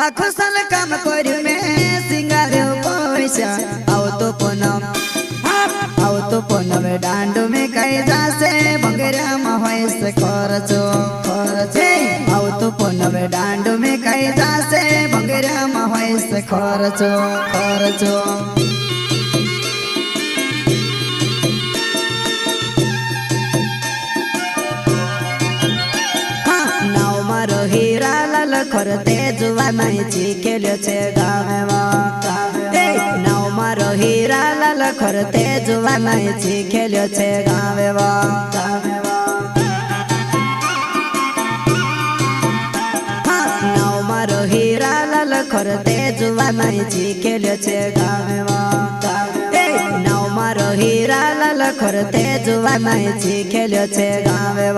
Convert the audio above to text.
आखो साल काम कर में सिंगार पैसा आओ तो पूनम डांडो में कई जासे बंगरा में से खर्चो आओ तो पूनम डांडो में कई जासे बंगरा में से खर्चो हीरा लाल खरते जुवा माहिती केल्यो छे गावे नाव मारो हीरा लाल खरते जुवा माहिती केल्यो छे गावे नाव मारो हीरा लाल खरते जुवा माहिती केल्यो छे गावे नाव मारो हीरा लाल खरते जुवा माहिती केल्यो छे गावे